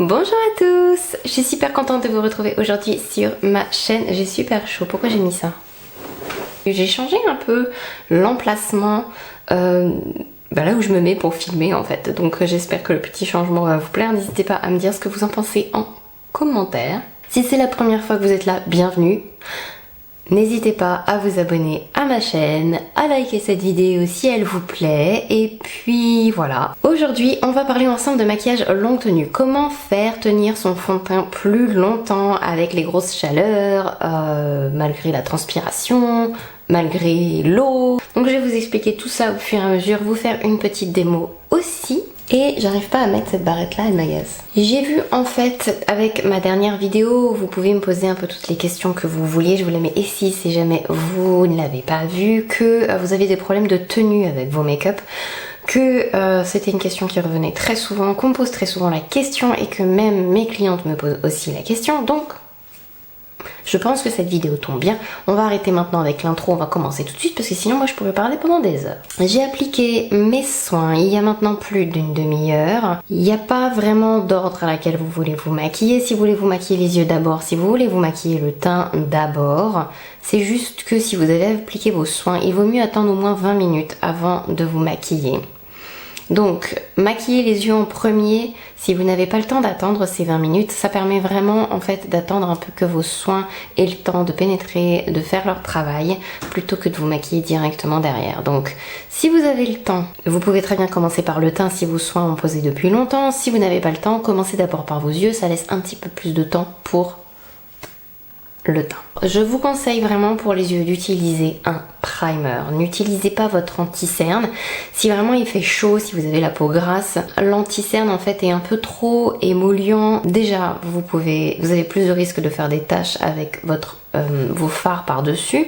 Bonjour à tous, je suis super contente de vous retrouver aujourd'hui sur ma chaîne. J'ai super chaud, pourquoi j'ai mis ça? J'ai changé un peu l'emplacement là où je me mets pour filmer en fait. Donc j'espère que le petit changement va vous plaire. N'hésitez pas à me dire ce que vous en pensez en commentaire. Si c'est la première fois que vous êtes là, bienvenue. N'hésitez pas à vous abonner à ma chaîne, à liker cette vidéo si elle vous plaît, et puis voilà. Aujourd'hui, on va parler ensemble de maquillage longue tenue. Comment faire tenir son fond de teint plus longtemps avec les grosses chaleurs, malgré la transpiration, malgré l'eau. Donc je vais vous expliquer tout ça au fur et à mesure, vous faire une petite démo aussi. Et j'arrive pas à mettre cette barrette là, elle m'agace. J'ai vu en fait avec ma dernière vidéo, vous pouvez me poser un peu toutes les questions que vous vouliez, je vous les mets ici si jamais vous ne l'avez pas vu, que vous avez des problèmes de tenue avec vos make-up, que c'était une question qui revenait très souvent, qu'on me pose très souvent la question et que même mes clientes me posent aussi la question. Donc je pense que cette vidéo tombe bien. On va arrêter maintenant avec l'intro, on va commencer tout de suite parce que sinon moi je pourrais parler pendant des heures. J'ai appliqué mes soins il y a maintenant plus d'une demi-heure. Il n'y a pas vraiment d'ordre à laquelle vous voulez vous maquiller. Si vous voulez vous maquiller les yeux d'abord, si vous voulez vous maquiller le teint d'abord, c'est juste que si vous avez appliqué vos soins, il vaut mieux attendre au moins 20 minutes avant de vous maquiller. Donc, maquiller les yeux en premier, si vous n'avez pas le temps d'attendre ces 20 minutes, ça permet vraiment en fait d'attendre un peu que vos soins aient le temps de pénétrer, de faire leur travail, plutôt que de vous maquiller directement derrière. Donc, si vous avez le temps, vous pouvez très bien commencer par le teint si vos soins ont posé depuis longtemps. Si vous n'avez pas le temps, commencez d'abord par vos yeux, ça laisse un petit peu plus de temps pour le teint. Je vous conseille vraiment pour les yeux d'utiliser un primer. N'utilisez pas votre anti-cerne. Si vraiment il fait chaud, si vous avez la peau grasse, l'anti-cerne en fait est un peu trop émollient. Déjà, vous avez plus de risques de faire des taches avec vos fards par-dessus.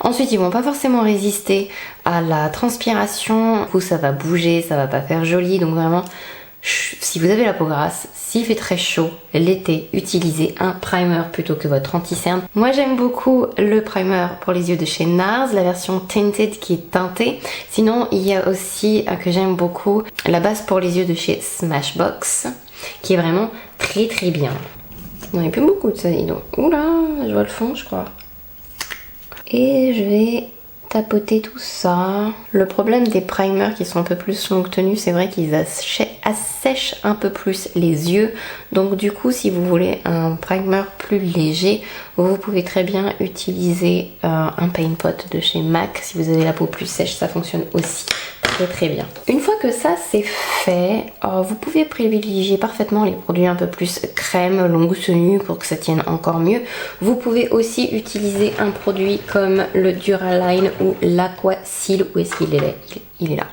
Ensuite, ils vont pas forcément résister à la transpiration. Du coup, ça va bouger, ça va pas faire joli. Donc vraiment, si vous avez la peau grasse, s'il fait très chaud l'été, utilisez un primer plutôt que votre anti-cerne. Moi j'aime beaucoup le primer pour les yeux de chez NARS, la version tinted qui est teintée. Sinon il y a aussi que j'aime beaucoup la base pour les yeux de chez Smashbox qui est vraiment très très bien. Il n'y en a plus beaucoup de ça, dis donc. Oula, je vois le fond je crois. Et je vais tapoter tout ça. Le problème des primers qui sont un peu plus longue tenue, c'est vrai qu'ils assèchent un peu plus les yeux. Donc du coup, si vous voulez un primer plus léger, vous pouvez très bien utiliser un paint pot de chez MAC. Si vous avez la peau plus sèche, ça fonctionne aussi très bien. Une fois que ça c'est fait, vous pouvez privilégier parfaitement les produits un peu plus crème, longue tenue pour que ça tienne encore mieux. Vous pouvez aussi utiliser un produit comme le Duraline ou l'Aqua Seal. Où est-ce qu'il est? Il est là.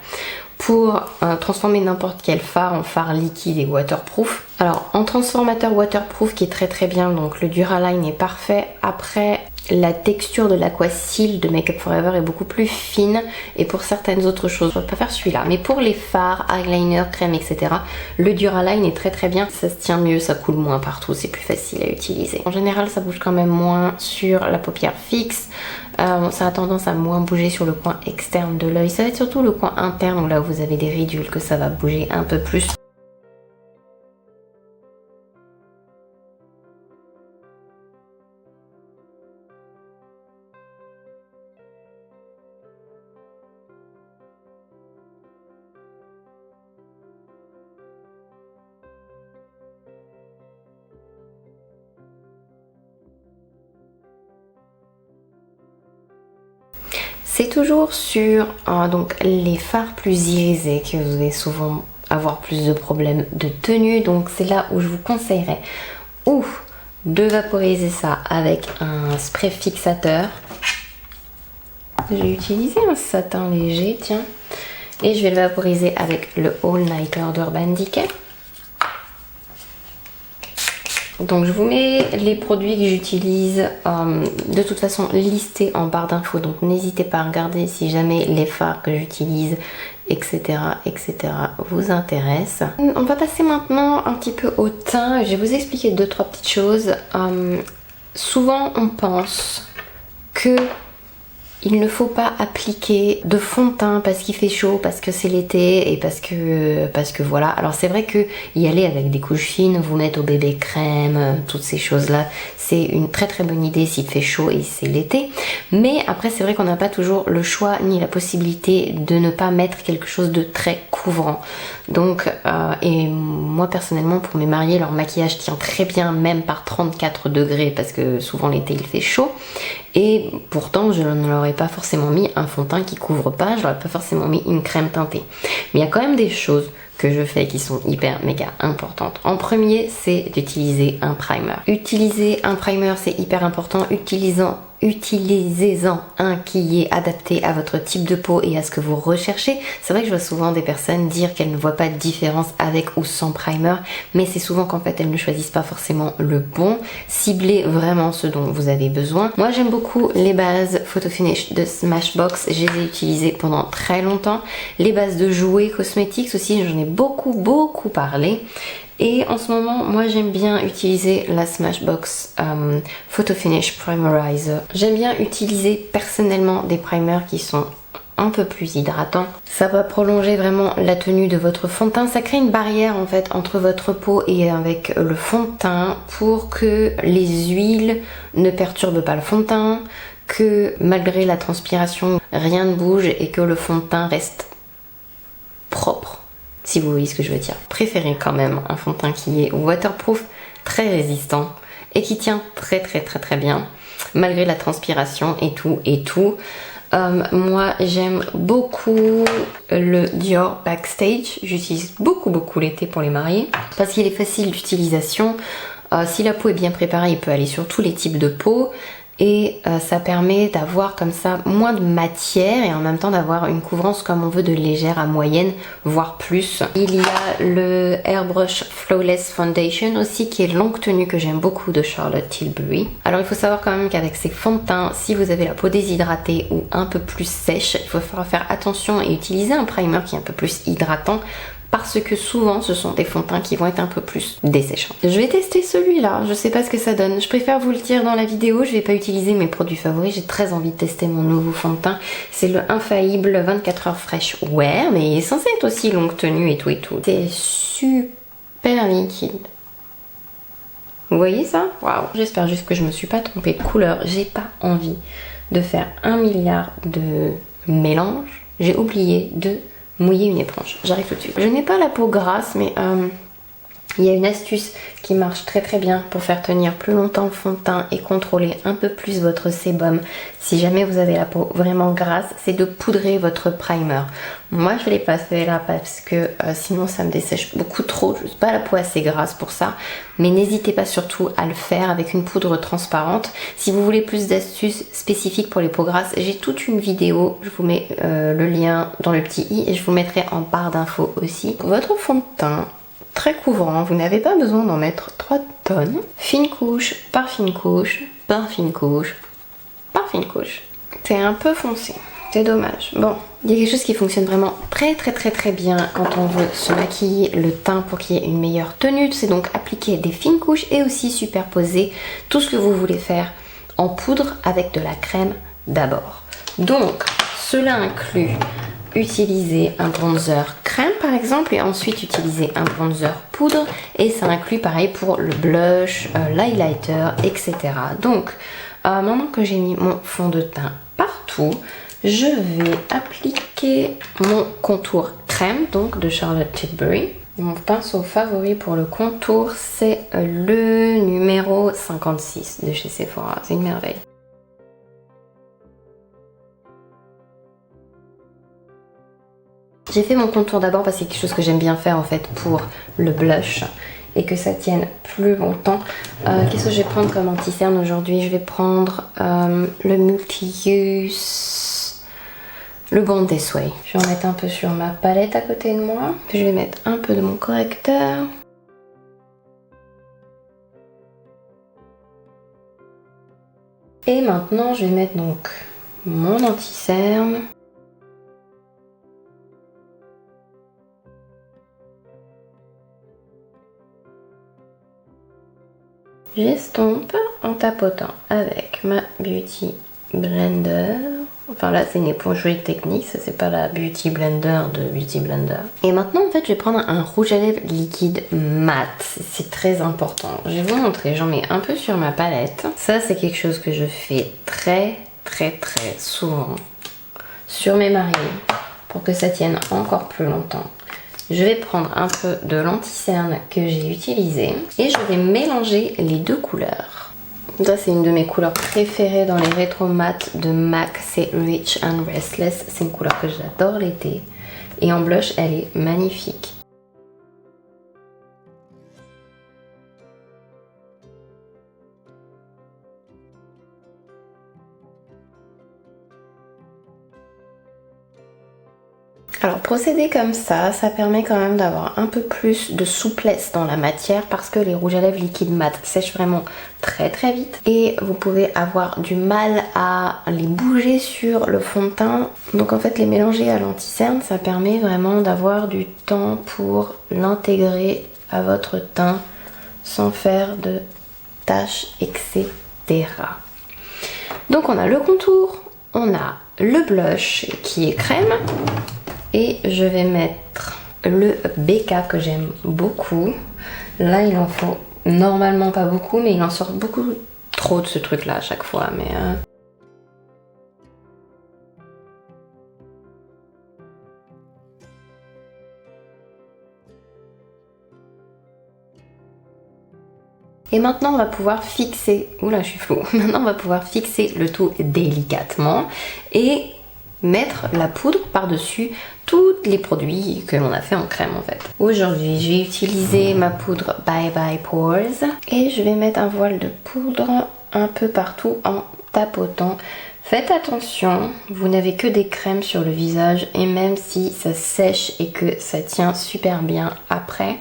Pour transformer n'importe quel fard en fard liquide et waterproof. Alors en transformateur waterproof qui est très bien, donc le Duraline est parfait. Après, la texture de l'Aqua Seal de Make Up For Ever est beaucoup plus fine et pour certaines autres choses, je ne vais pas faire celui-là, mais pour les fards, eyeliner, crème, etc., le Duraline est très bien, ça se tient mieux, ça coule moins partout, c'est plus facile à utiliser. En général, ça bouge quand même moins sur la paupière fixe, ça a tendance à moins bouger sur le coin externe de l'œil, ça va être surtout le coin interne où là où vous avez des ridules que ça va bouger un peu plus. C'est toujours sur donc les fards plus irisés que vous allez souvent avoir plus de problèmes de tenue. Donc c'est là où je vous conseillerais ou de vaporiser ça avec un spray fixateur. J'ai utilisé un satin léger, tiens. Et je vais le vaporiser avec le All Nighter d'Urban Decay. Donc je vous mets les produits que j'utilise de toute façon listés en barre d'infos, donc n'hésitez pas à regarder si jamais les fards que j'utilise etc vous intéressent. On va passer maintenant un petit peu au teint. Je vais vous expliquer 2-3 petites choses. Souvent on pense que Il ne faut pas appliquer de fond de teint parce qu'il fait chaud, parce que c'est l'été et parce que voilà. Alors c'est vrai que y aller avec des couches fines, vous mettre au bébé crème, toutes ces choses-là, c'est une très très bonne idée s'il fait chaud et c'est l'été. Mais après c'est vrai qu'on n'a pas toujours le choix ni la possibilité de ne pas mettre quelque chose de très couvrant. Donc et moi personnellement pour mes mariés, leur maquillage tient très bien même par 34 degrés parce que souvent l'été il fait chaud. Et pourtant je ne leur ai pas forcément mis un fond de teint qui couvre pas, je leur ai pas forcément mis une crème teintée. Mais il y a quand même des choses que je fais qui sont hyper méga importantes. En premier, c'est d'utiliser un primer. Utiliser un primer, c'est hyper important. Utilisez-en un qui est adapté à votre type de peau et à ce que vous recherchez. C'est vrai que je vois souvent des personnes dire qu'elles ne voient pas de différence avec ou sans primer, mais c'est souvent qu'en fait elles ne choisissent pas forcément le bon. Ciblez vraiment ce dont vous avez besoin. Moi j'aime beaucoup les bases Photo Finish de Smashbox, je les ai utilisées pendant très longtemps. Les bases de jouets cosmétiques aussi, j'en ai beaucoup parlé. Et en ce moment, moi j'aime bien utiliser la Smashbox Photo Finish Primerizer. J'aime bien utiliser personnellement des primers qui sont un peu plus hydratants. Ça va prolonger vraiment la tenue de votre fond de teint. Ça crée une barrière en fait entre votre peau et avec le fond de teint pour que les huiles ne perturbent pas le fond de teint, que malgré la transpiration, rien ne bouge et que le fond de teint reste propre. Si vous voyez ce que je veux dire. Préférez quand même un fond de teint qui est waterproof, très résistant et qui tient très bien malgré la transpiration et tout. Moi j'aime beaucoup le Dior Backstage, j'utilise beaucoup l'été pour les mariés parce qu'il est facile d'utilisation. Si la peau est bien préparée, il peut aller sur tous les types de peau. Et ça permet d'avoir comme ça moins de matière et en même temps d'avoir une couvrance comme on veut de légère à moyenne, voire plus. Il y a le Airbrush Flawless Foundation aussi qui est longue tenue que j'aime beaucoup de Charlotte Tilbury. Alors il faut savoir quand même qu'avec ces fonds de teint, si vous avez la peau déshydratée ou un peu plus sèche, il faut faire attention et utiliser un primer qui est un peu plus hydratant. Parce que souvent ce sont des fonds de teint qui vont être un peu plus desséchants. Je vais tester celui-là, je sais pas ce que ça donne. Je préfère vous le dire dans la vidéo, je vais pas utiliser mes produits favoris. J'ai très envie de tester mon nouveau fond de teint. C'est le Infaillible 24 heures Fresh Wear, mais il est censé être aussi longue tenue et tout. C'est super liquide. Vous voyez ça? Waouh! J'espère juste que je me suis pas trompée de couleur. J'ai pas envie de faire 1 milliard de mélanges. J'ai oublié de mouiller une éponge. J'arrive tout de suite. Je n'ai pas la peau grasse, mais il y a une astuce qui marche très bien pour faire tenir plus longtemps le fond de teint et contrôler un peu plus votre sébum. Si jamais vous avez la peau vraiment grasse, c'est de poudrer votre primer. Moi je l'ai pas fait là parce que sinon ça me dessèche beaucoup trop. Je n'ai pas la peau assez grasse pour ça. Mais n'hésitez pas surtout à le faire avec une poudre transparente. Si vous voulez plus d'astuces spécifiques pour les peaux grasses, j'ai toute une vidéo. Je vous mets le lien dans le petit i et je vous mettrai en barre d'infos aussi. Votre fond de teint très couvrant, vous n'avez pas besoin d'en mettre 3 tonnes. Fine couche, par fine couche, par fine couche, par fine couche. C'est un peu foncé, c'est dommage. Bon, il y a quelque chose qui fonctionne vraiment très bien quand on veut se maquiller le teint pour qu'il y ait une meilleure tenue. C'est donc appliquer des fines couches et aussi superposer tout ce que vous voulez faire en poudre avec de la crème d'abord. Donc, cela inclut utiliser un bronzer crème par exemple et ensuite utiliser un bronzer poudre et ça inclut pareil pour le blush, l'highlighter, etc. Donc maintenant que j'ai mis mon fond de teint partout, je vais appliquer mon contour crème donc de Charlotte Tilbury. Mon pinceau favori pour le contour c'est le numéro 56 de chez Sephora, c'est une merveille. J'ai fait mon contour d'abord parce que c'est quelque chose que j'aime bien faire en fait pour le blush et que ça tienne plus longtemps. Qu'est-ce que je vais prendre comme anti-cerne aujourd'hui? Je vais prendre le Multi-Use, le Born This Way. Je vais en mettre un peu sur ma palette à côté de moi. Puis je vais mettre un peu de mon correcteur. Et maintenant je vais mettre donc mon anti-cerne. J'estompe en tapotant avec ma Beauty Blender. Enfin là c'est une épongeuse technique, ça c'est pas la Beauty Blender de Beauty Blender. Et maintenant en fait je vais prendre un rouge à lèvres liquide mat, c'est très important. Je vais vous montrer, j'en mets un peu sur ma palette. Ça c'est quelque chose que je fais très souvent sur mes marines pour que ça tienne encore plus longtemps. Je vais prendre un peu de l'anti-cerne que j'ai utilisé et je vais mélanger les deux couleurs. Ça c'est une de mes couleurs préférées dans les rétro mat de MAC, c'est Rich and Restless. C'est une couleur que j'adore l'été et en blush elle est magnifique. Alors procéder comme ça permet quand même d'avoir un peu plus de souplesse dans la matière parce que les rouges à lèvres liquides mat sèchent vraiment très vite et vous pouvez avoir du mal à les bouger sur le fond de teint. Donc en fait les mélanger à l'anti-cerne ça permet vraiment d'avoir du temps pour l'intégrer à votre teint sans faire de taches, etc. Donc on a le contour, on a le blush qui est crème. Et je vais mettre le BK que j'aime beaucoup. Là il en faut normalement pas beaucoup mais il en sort beaucoup trop de ce truc là à chaque fois. Et maintenant on va pouvoir fixer, oula je suis floue, maintenant on va pouvoir fixer le tout délicatement et mettre la poudre par-dessus tous les produits que l'on a fait en crème en fait. Aujourd'hui j'ai utilisé ma poudre Bye Bye Pores et je vais mettre un voile de poudre un peu partout en tapotant. Faites attention, vous n'avez que des crèmes sur le visage et même si ça sèche et que ça tient super bien après,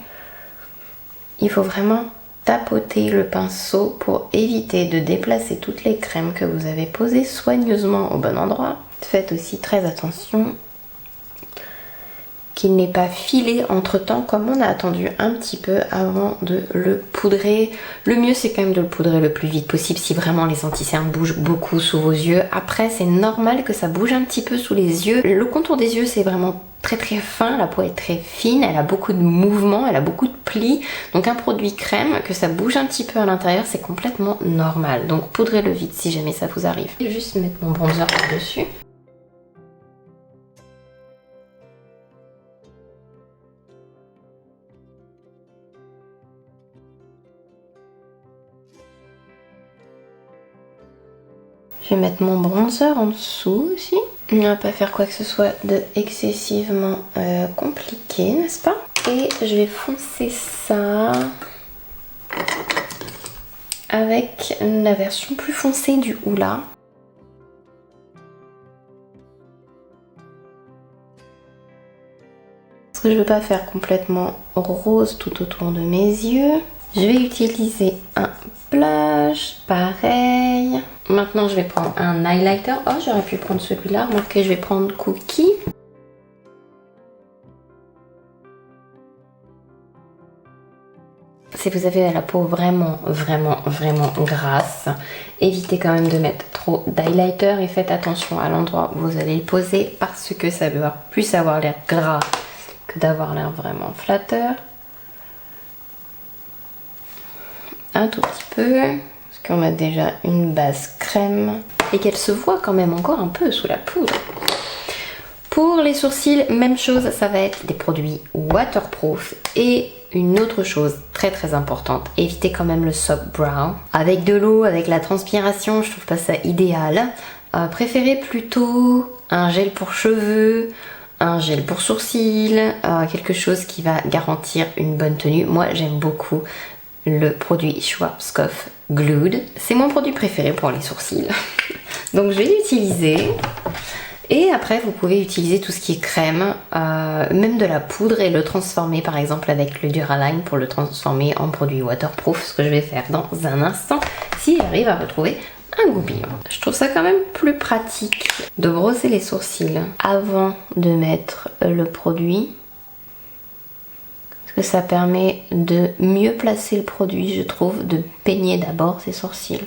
il faut vraiment tapoter le pinceau pour éviter de déplacer toutes les crèmes que vous avez posées soigneusement au bon endroit. Faites aussi très attention qu'il n'ait pas filé entre temps comme on a attendu un petit peu avant de le poudrer. Le mieux c'est quand même de le poudrer le plus vite possible si vraiment les anti-cernes bougent beaucoup sous vos yeux. Après c'est normal que ça bouge un petit peu sous les yeux. Le contour des yeux c'est vraiment très fin, la peau est très fine, elle a beaucoup de mouvements, elle a beaucoup de plis. Donc un produit crème, que ça bouge un petit peu à l'intérieur, c'est complètement normal. Donc poudrez-le vite si jamais ça vous arrive. Je vais juste mettre mon bronzer par-dessus. Je vais mettre mon bronzer en dessous aussi. On ne va pas faire quoi que ce soit de excessivement compliqué, n'est-ce pas? Et je vais foncer ça avec la version plus foncée du Hoola. Parce que je ne veux pas faire complètement rose tout autour de mes yeux. Je vais utiliser un blush, pareil. Maintenant, je vais prendre un highlighter. Oh, j'aurais pu prendre celui-là. Remarquez, je vais prendre Cookie. Si vous avez la peau vraiment grasse, évitez quand même de mettre trop d'highlighter et faites attention à l'endroit où vous allez le poser parce que ça va plus avoir l'air gras que d'avoir l'air vraiment flatteur. Un tout petit peu, parce qu'on a déjà une base crème et qu'elle se voit quand même encore un peu sous la poudre. Pour les sourcils, même chose, ça va être des produits waterproof et une autre chose très importante, évitez quand même le soap brow. Avec de l'eau, avec la transpiration, je trouve pas ça idéal. Préférez plutôt un gel pour cheveux, un gel pour sourcils, quelque chose qui va garantir une bonne tenue. Moi j'aime beaucoup le produit Schwarzkopf Glued. C'est mon produit préféré pour les sourcils. Donc je vais l'utiliser. Et après vous pouvez utiliser tout ce qui est crème, même de la poudre et le transformer par exemple avec le Duraline pour le transformer en produit waterproof, ce que je vais faire dans un instant si j'arrive à retrouver un goupillon. Je trouve ça quand même plus pratique de brosser les sourcils avant de mettre le produit. Parce que ça permet de mieux placer le produit, je trouve, de peigner d'abord ses sourcils.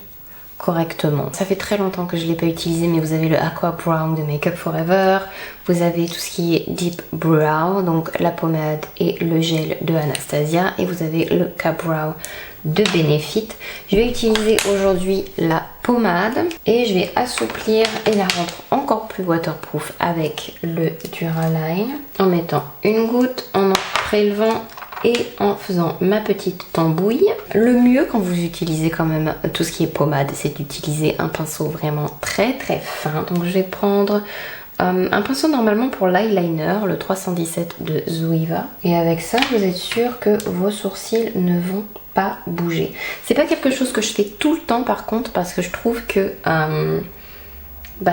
correctement. Ça fait très longtemps que je ne l'ai pas utilisé, mais vous avez le Aqua Brown de Make Up Forever, vous avez tout ce qui est Deep Brow, donc la pommade et le gel de Anastasia, et vous avez le K-Brow de Benefit. Je vais utiliser aujourd'hui la pommade et je vais assouplir et la rendre encore plus waterproof avec le Duraline en mettant une goutte, en prélevant et en faisant ma petite tambouille. Le mieux quand vous utilisez quand même tout ce qui est pommade, c'est d'utiliser un pinceau vraiment très fin. Donc je vais prendre un pinceau normalement pour l'eyeliner, le 317 de Zoeva. Et avec ça, vous êtes sûr que vos sourcils ne vont pas bouger. C'est pas quelque chose que je fais tout le temps par contre, parce que je trouve que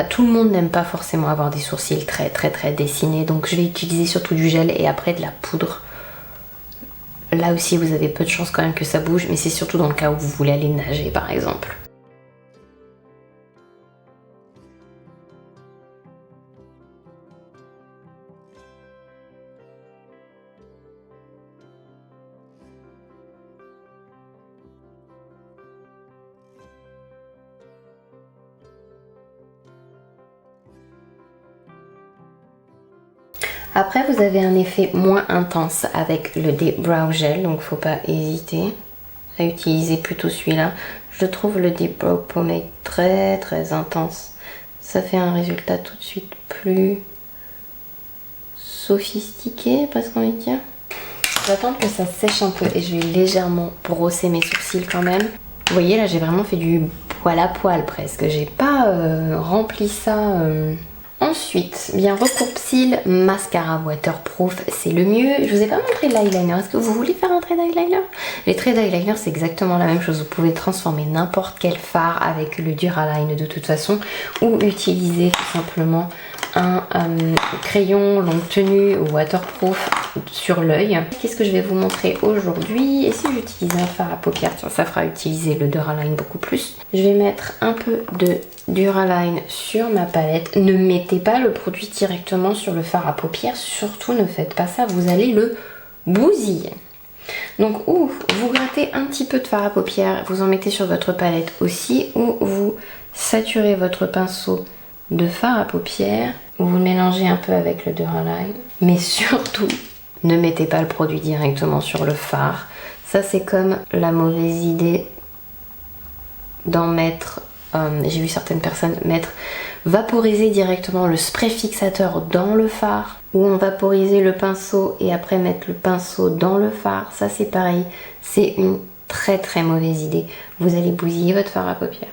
tout le monde n'aime pas forcément avoir des sourcils très dessinés. Donc je vais utiliser surtout du gel et après de la poudre. Là aussi vous avez peu de chances quand même que ça bouge, mais c'est surtout dans le cas où vous voulez aller nager par exemple. Après vous avez un effet moins intense avec le Deep Brow Gel, donc faut pas hésiter à utiliser plutôt celui-là. Je trouve le Deep Brow Pomade très intense. Ça fait un résultat tout de suite plus sophistiqué, presque envie de dire. Je vais attendre que ça sèche un peu et je vais légèrement brosser mes sourcils quand même. Vous voyez là j'ai vraiment fait du poil à poil presque. J'ai pas rempli ça... Ensuite, bien recourbe cils, mascara waterproof, c'est le mieux. Je vous ai pas montré l'eyeliner. Est-ce que vous voulez faire un trait d'eyeliner? Les traits d'eyeliner, c'est exactement la même chose. Vous pouvez transformer n'importe quel fard avec le Duraline de toute façon, ou utiliser tout simplement un crayon longue tenue waterproof sur l'œil. Qu'est-ce que je vais vous montrer aujourd'hui? Et si j'utilise un fard à paupières, ça fera utiliser le Duraline beaucoup plus. Je vais mettre un peu de Duraline sur ma palette. Ne mettez pas le produit directement sur le fard à paupières, surtout ne faites pas ça, vous allez le bousiller. Donc ou vous grattez un petit peu de fard à paupières, vous en mettez sur votre palette aussi, ou vous saturez votre pinceau de fard à paupières, ou vous le mélangez un peu avec le Duraline. Mais surtout, ne mettez pas le produit directement sur le fard. Ça c'est comme la mauvaise idée d'en mettre... j'ai vu certaines personnes vaporiser directement le spray fixateur dans le fard, ou on vaporisait le pinceau et après mettre le pinceau dans le fard. Ça c'est pareil, c'est une très mauvaise idée. Vous allez bousiller votre fard à paupières.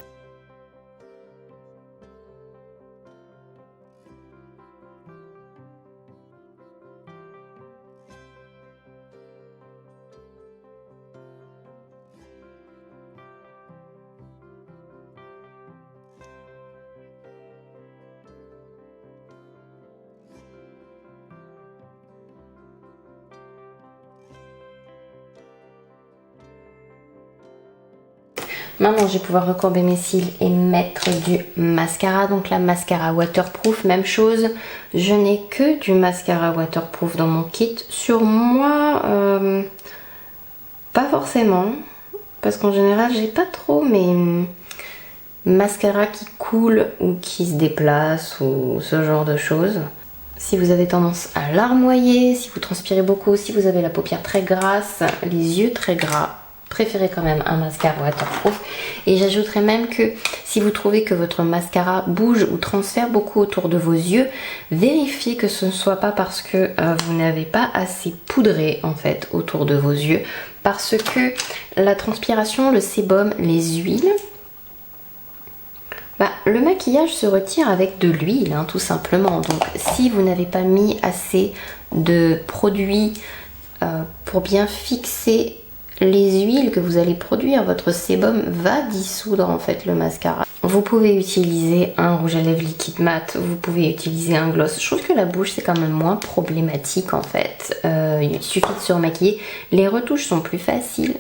Maintenant, je vais pouvoir recourber mes cils et mettre du mascara. Donc la mascara waterproof, même chose. Je n'ai que du mascara waterproof dans mon kit. Sur moi, pas forcément. Parce qu'en général, j'ai pas trop mes mascaras qui coulent ou qui se déplacent ou ce genre de choses. Si vous avez tendance à larmoyer, si vous transpirez beaucoup, si vous avez la paupière très grasse, les yeux très gras, préférez quand même un mascara waterproof. Et j'ajouterais même que si vous trouvez que votre mascara bouge ou transfère beaucoup autour de vos yeux, vérifiez que ce ne soit pas parce que vous n'avez pas assez poudré en fait autour de vos yeux, parce que la transpiration, le sébum, les huiles, le maquillage se retire avec de l'huile, hein, tout simplement. Donc si vous n'avez pas mis assez de produits pour bien fixer les huiles que vous allez produire, votre sébum va dissoudre en fait le mascara. Vous pouvez utiliser un rouge à lèvres liquide mat, vous pouvez utiliser un gloss. Je trouve que la bouche c'est quand même moins problématique en fait. Il suffit de se remaquiller. Les retouches sont plus faciles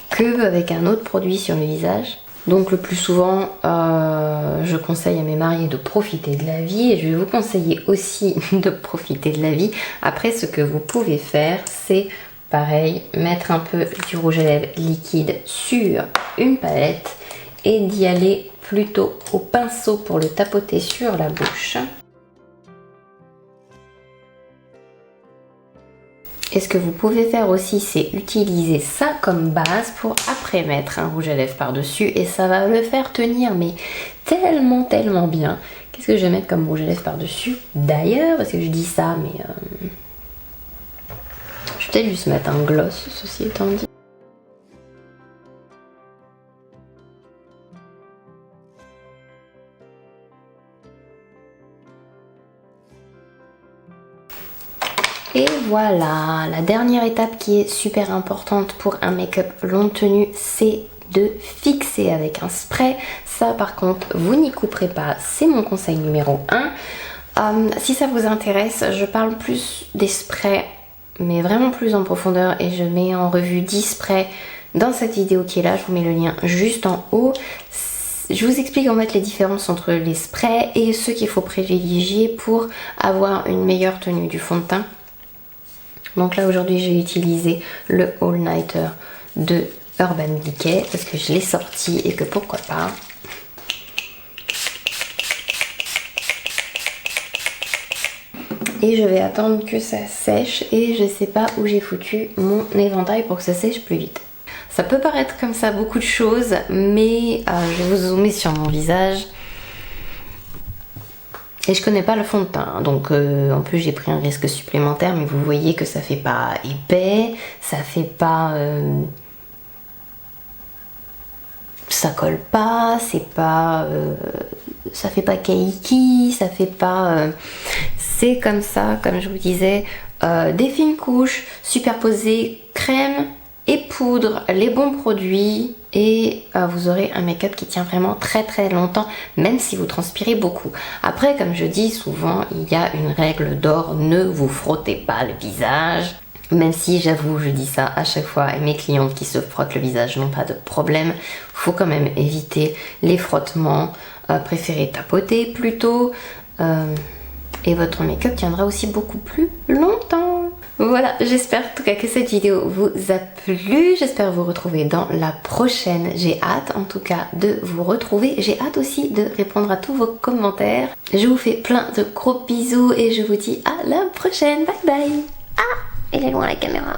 qu'avec un autre produit sur le visage. Donc le plus souvent, je conseille à mes mariés de profiter de la vie, et je vais vous conseiller aussi de profiter de la vie. Après, ce que vous pouvez faire, c'est pareil, mettre un peu du rouge à lèvres liquide sur une palette et d'y aller plutôt au pinceau pour le tapoter sur la bouche. Et ce que vous pouvez faire aussi, c'est utiliser ça comme base pour après mettre un rouge à lèvres par-dessus et ça va le faire tenir mais tellement bien. Qu'est-ce que je vais mettre comme rouge à lèvres par-dessus d'ailleurs? Parce que je dis ça, mais je vais peut-être juste mettre un gloss, ceci étant dit. Et voilà, la dernière étape qui est super importante pour un make-up longue tenue, c'est de fixer avec un spray. Ça par contre, vous n'y couperez pas, c'est mon conseil numéro 1. Si ça vous intéresse, je parle plus des sprays, mais vraiment plus en profondeur et je mets en revue 10 sprays dans cette vidéo qui est là. Je vous mets le lien juste en haut. Je vous explique en fait les différences entre les sprays et ce qu'il faut privilégier pour avoir une meilleure tenue du fond de teint. Donc là aujourd'hui j'ai utilisé le All Nighter de Urban Decay parce que je l'ai sorti et que pourquoi pas. Et je vais attendre que ça sèche et je sais pas où j'ai foutu mon éventail pour que ça sèche plus vite. Ça peut paraître comme ça beaucoup de choses, mais je vais vous zoomer sur mon visage. Et je connais pas le fond de teint, donc en plus j'ai pris un risque supplémentaire, mais vous voyez que ça fait pas épais, ça fait pas... ça colle pas, c'est pas... ça fait pas cakey, ça fait pas... c'est comme ça, comme je vous disais, des fines couches superposées, crème et poudre, les bons produits et vous aurez un make-up qui tient vraiment très longtemps même si vous transpirez beaucoup. Après comme je dis souvent, il y a une règle d'or, ne vous frottez pas le visage. Même si j'avoue, je dis ça à chaque fois et mes clientes qui se frottent le visage n'ont pas de problème, faut quand même éviter les frottements, préférez tapoter plutôt et votre make-up tiendra aussi beaucoup plus longtemps. Voilà, j'espère en tout cas que cette vidéo vous a plu, j'espère vous retrouver dans la prochaine. J'ai hâte en tout cas de vous retrouver, j'ai hâte aussi de répondre à tous vos commentaires. Je vous fais plein de gros bisous et je vous dis à la prochaine, bye bye. Ah, elle est loin la caméra.